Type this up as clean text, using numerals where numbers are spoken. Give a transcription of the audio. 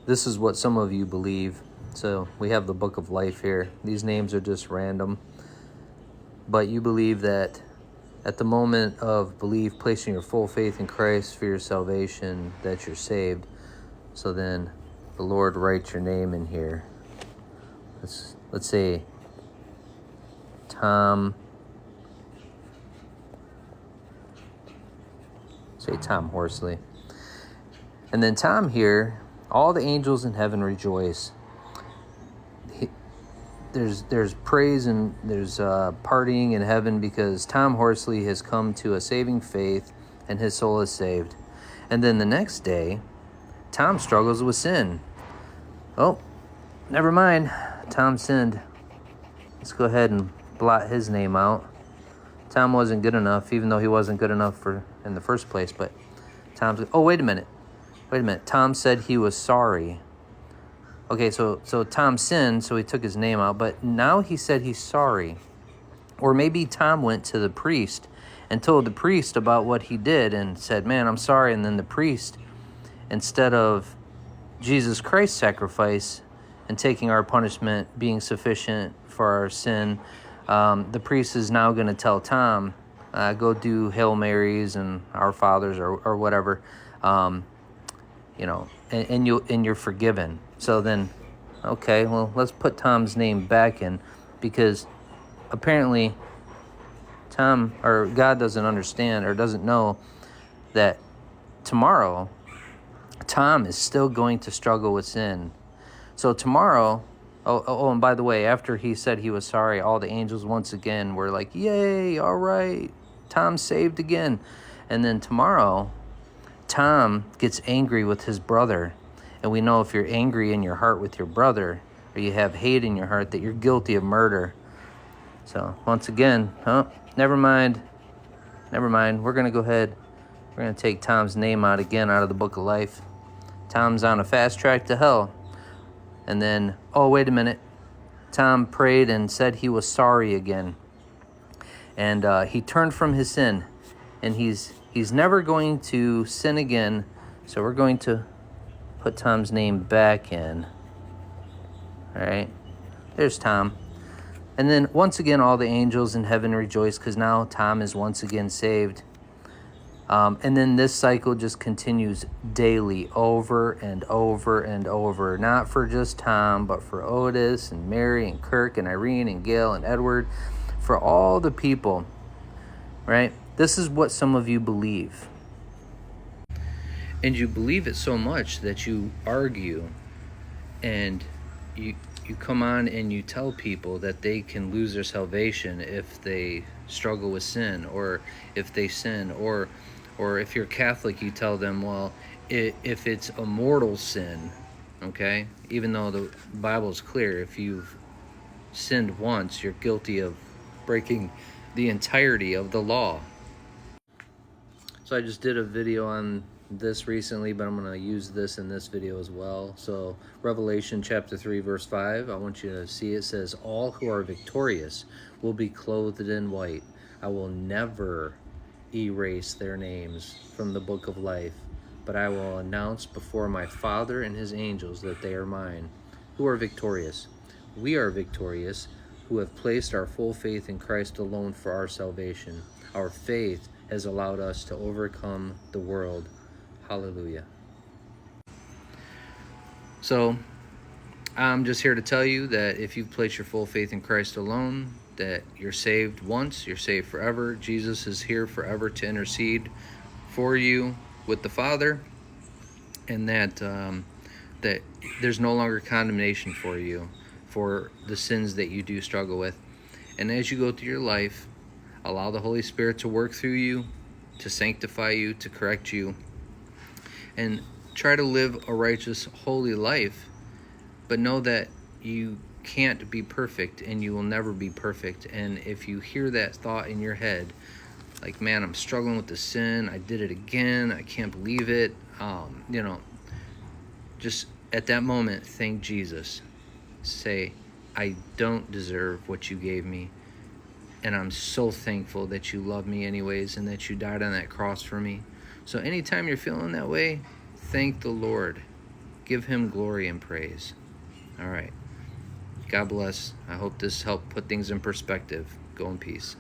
this is what some of you believe. So we have the book of life here. These names are just random. But you believe that at the moment of belief, placing your full faith in Christ for your salvation, that you're saved. So then the Lord writes your name in here. Let's say Tom. Say Tom Horsley. And then Tom here, all the angels in heaven rejoice. There's praise and there's partying in heaven because Tom Horsley has come to a saving faith and his soul is saved. And then the next day, Tom struggles with sin. Oh, never mind. Tom sinned. Let's go ahead and blot his name out. Tom wasn't good enough, even though he wasn't good enough in the first place. But wait a minute. Tom said he was sorry. Okay, so Tom sinned, so he took his name out, but now he said he's sorry. Or maybe Tom went to the priest and told the priest about what he did and said, man, I'm sorry. And then the priest, instead of Jesus Christ's sacrifice and taking our punishment being sufficient for our sin, the priest is now going to tell Tom, go do Hail Marys and Our Fathers or whatever, and you're forgiven. So then, okay, well, let's put Tom's name back in, because apparently God doesn't understand or doesn't know that tomorrow Tom is still going to struggle with sin. So tomorrow, and by the way, after he said he was sorry, all the angels once again were like, yay, all right, Tom's saved again. And then tomorrow, Tom gets angry with his brother. And we know if you're angry in your heart with your brother, or you have hate in your heart, that you're guilty of murder. So once again, never mind. We're going to go ahead. We're going to take Tom's name out again out of the book of life. Tom's on a fast track to hell. And then, wait a minute. Tom prayed and said he was sorry again. And he turned from his sin. And he's never going to sin again. So we're going to put Tom's name back in. All right. There's Tom. And then once again, all the angels in heaven rejoice because now Tom is once again saved. And then this cycle just continues daily, over and over and over. Not for just Tom, but for Otis and Mary and Kirk and Irene and Gail and Edward. For all the people, right? This is what some of you believe. And you believe it so much that you argue and you come on and you tell people that they can lose their salvation if they struggle with sin, or if they sin, or if you're Catholic, you tell them, well, if it's a mortal sin, okay, even though the Bible is clear, if you've sinned once, you're guilty of breaking the entirety of the law. So I just did a video on this recently, but I'm going to use this in this video as well. So Revelation chapter 3 verse 5, I want you to see it says, all who are victorious will be clothed in white. I will never erase their names from the book of life, but I will announce before my Father and his angels that they are mine. Who are victorious? We are victorious who have placed our full faith in Christ alone for our salvation. Our faith has allowed us to overcome the world. Hallelujah. So I'm just here to tell you that if you've placed your full faith in Christ alone, that you're saved once, you're saved forever. Jesus is here forever to intercede for you with the Father, and that there's no longer condemnation for you for the sins that you do struggle with. And as you go through your life, allow the Holy Spirit to work through you, to sanctify you, to correct you, and try to live a righteous, holy life. But know that you can't be perfect, and you will never be perfect. And if you hear that thought in your head, like, man, I'm struggling with the sin, I did it again, I can't believe it, just at that moment, thank Jesus. Say, I don't deserve what you gave me, and I'm so thankful that you love me anyways, and that you died on that cross for me. So anytime you're feeling that way, thank the Lord. Give him glory and praise. All right. God bless. I hope this helped put things in perspective. Go in peace.